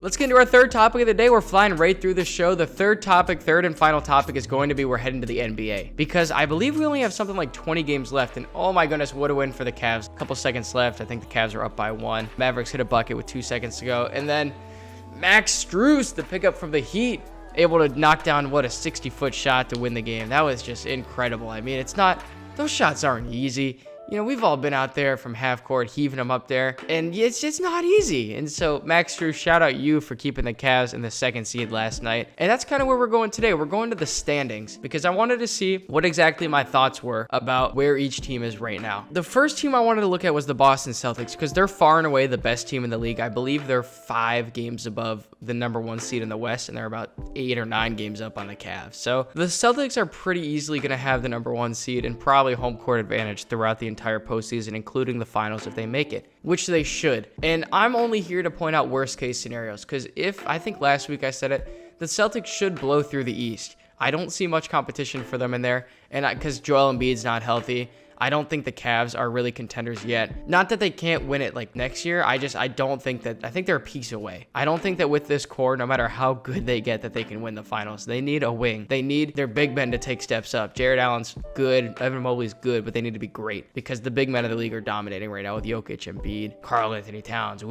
Let's get into our third topic of the day. We're flying right third and final topic is going to be we're heading to the NBA. Because I believe we only have something like 20 games left. And oh my goodness, what a win for the Cavs. A couple seconds left. I think the Cavs are up by 1. Mavericks hit a bucket with 2 seconds to go. And then Max Strus, the pickup from the Heat, able to knock down, a 60-foot shot to win the game. That was just incredible. I mean, those shots aren't easy. You know, we've all been out there from half court, heaving them up there, and it's just not easy. And so, Max Strus, shout out you for keeping the Cavs in the 2nd seed last night. And that's kind of where we're going today. We're going to the standings because I wanted to see what exactly my thoughts were about where each team is right now. The first team I wanted to look at was the Boston Celtics because they're far and away the best team in the league. I believe they're 5 games above the number 1 seed in the West, and they're about 8 or 9 games up on the Cavs. So, the Celtics are pretty easily going to have the number 1 seed and probably home court advantage throughout the entire postseason, including the finals if they make it, which they should. And I'm only here to point out worst case scenarios because I think last week I said it, the Celtics should blow through the East. I don't see much competition for them in there, and because Joel Embiid's not healthy, I don't think the Cavs are really contenders yet. Not that they can't win it like next year. I don't think that. I think they're a piece away. I don't think that with this core, no matter how good they get, that they can win the finals. They need a wing. They need their big men to take steps up. Jared Allen's good. Evan Mobley's good, but they need to be great because the big men of the league are dominating right now with Jokic, Embiid, Karl Anthony Towns,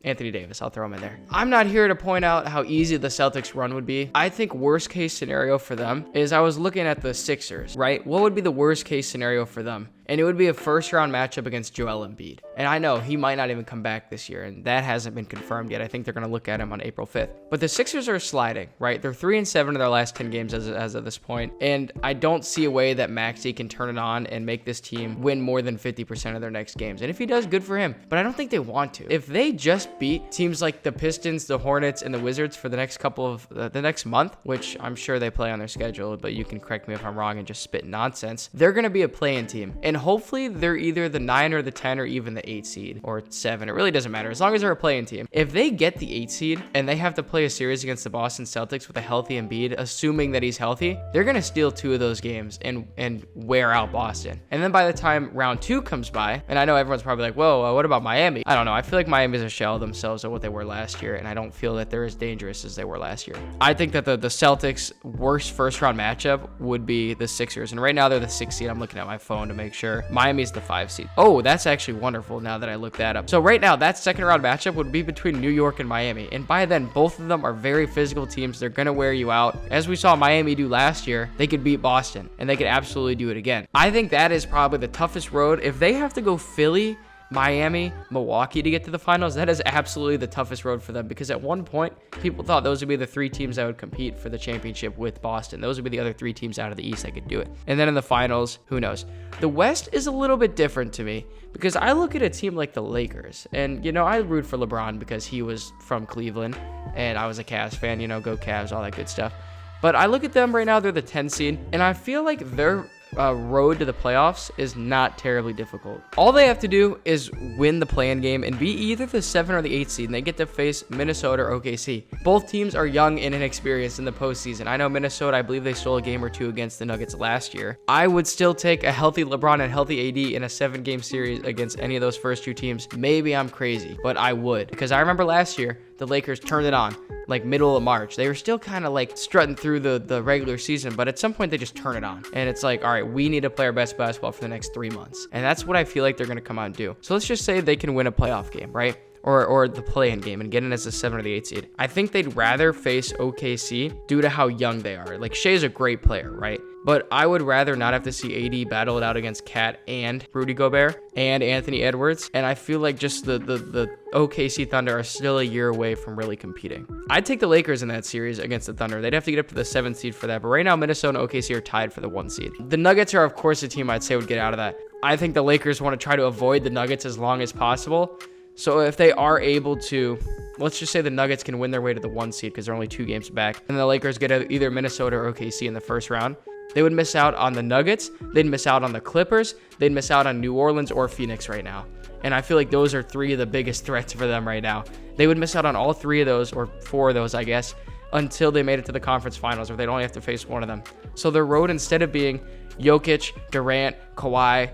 Anthony Davis. I'll throw him in there. I'm not here to point out how easy the Celtics run would be. I think worst case scenario for them is I was looking at the Sixers, right? What would be the worst case scenario for them? And it would be a first round matchup against Joel Embiid. And I know he might not even come back this year, and that hasn't been confirmed yet. I think they're going to look at him on April 5th. But the Sixers are sliding, right? They're 3-7 in their last 10 games as of this point. And I don't see a way that Maxey can turn it on and make this team win more than 50% of their next games. And if he does, good for him. But I don't think they want to. If they just beat teams like the Pistons, the Hornets, and the Wizards for the next the next month, which I'm sure they play on their schedule, but you can correct me if I'm wrong and just spit nonsense, they're going to be a play-in team. And hopefully they're either the 9 or the 10 or even the 8 seed or 7. It really doesn't matter as long as they're a play-in team. If they get the 8 seed and they have to play a series against the Boston Celtics with a healthy Embiid, assuming that he's healthy, they're going to steal 2 of those games and wear out Boston. And then by the time round 2 comes by, and I know everyone's probably like, whoa, what about Miami? I don't know. I feel like Miami's a shell of themselves of what they were last year, and I don't feel that they're as dangerous as they were last year. I think that the Celtics' worst first-round matchup would be the Sixers, and right now they're the 6 seed. I'm looking at my phone to make sure. Miami's the 5 seed. Oh, that's actually wonderful now that I look that up. So right now, that second-round matchup would be between New York and Miami, and by then, both of them are very physical teams. They're going to wear you out. As we saw Miami do last year, they could beat Boston, and they could absolutely do it again. I think that is probably the toughest road. If they have to go Philly, Miami, Milwaukee to get to the finals, that is absolutely the toughest road for them because at one point, people thought those would be the 3 teams that would compete for the championship with Boston. Those would be the other 3 teams out of the East that could do it. And then in the finals, who knows? The West is a little bit different to me because I look at a team like the Lakers and, I root for LeBron because he was from Cleveland and I was a Cavs fan, go Cavs, all that good stuff. But I look at them right now, they're the 10 seed, and I feel like their road to the playoffs is not terribly difficult. All they have to do is win the play-in game and be either the 7 or the 8 seed, and they get to face Minnesota or OKC. Both teams are young and inexperienced in the postseason. I know Minnesota, I believe they stole a game or 2 against the Nuggets last year. I would still take a healthy LeBron and healthy AD in a 7-game series against any of those first 2 teams. Maybe I'm crazy, but I would. Because I remember last year, the Lakers turned it on, like middle of March. They were still kind of like strutting through the regular season, but at some point they just turn it on. And it's like, all right, we need to play our best basketball for the next 3 months. And that's what I feel like they're going to come out and do. So let's just say they can win a playoff game, right? Or the play-in game and get in as the 7 or the 8 seed. I think they'd rather face OKC due to how young they are. Like, Shea's a great player, right? But I would rather not have to see AD battle it out against Cat and Rudy Gobert and Anthony Edwards. And I feel like just the OKC Thunder are still a year away from really competing. I'd take the Lakers in that series against the Thunder. They'd have to get up to the 7th seed for that. But right now, Minnesota and OKC are tied for the 1 seed. The Nuggets are, of course, a team I'd say would get out of that. I think the Lakers want to try to avoid the Nuggets as long as possible. So if they are able to, let's just say the Nuggets can win their way to the 1 seed because they're only 2 games back, and the Lakers get either Minnesota or OKC in the first round, they would miss out on the Nuggets, they'd miss out on the Clippers, they'd miss out on New Orleans or Phoenix right now. And I feel like those are 3 of the biggest threats for them right now. They would miss out on all 3 of those, or 4 of those, I guess, until they made it to the conference finals, or they'd only have to face one of them. So their road, instead of being Jokic, Durant, Kawhi,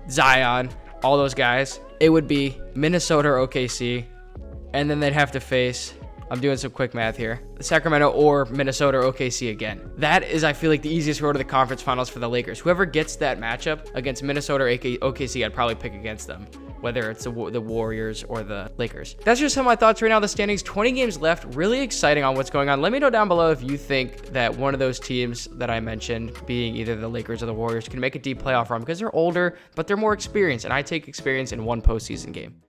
Zion, all those guys, it would be Minnesota or OKC, and then they'd have to face I'm doing some quick math here. Sacramento or Minnesota or OKC again. That is, I feel like, the easiest road to the conference finals for the Lakers. Whoever gets that matchup against Minnesota or OKC, I'd probably pick against them, whether it's the Warriors or the Lakers. That's just some of my thoughts right now. The standings, 20 games left. Really exciting on what's going on. Let me know down below if you think that one of those teams that I mentioned, being either the Lakers or the Warriors, can make a deep playoff run because they're older, but they're more experienced, and I take experience in one postseason game.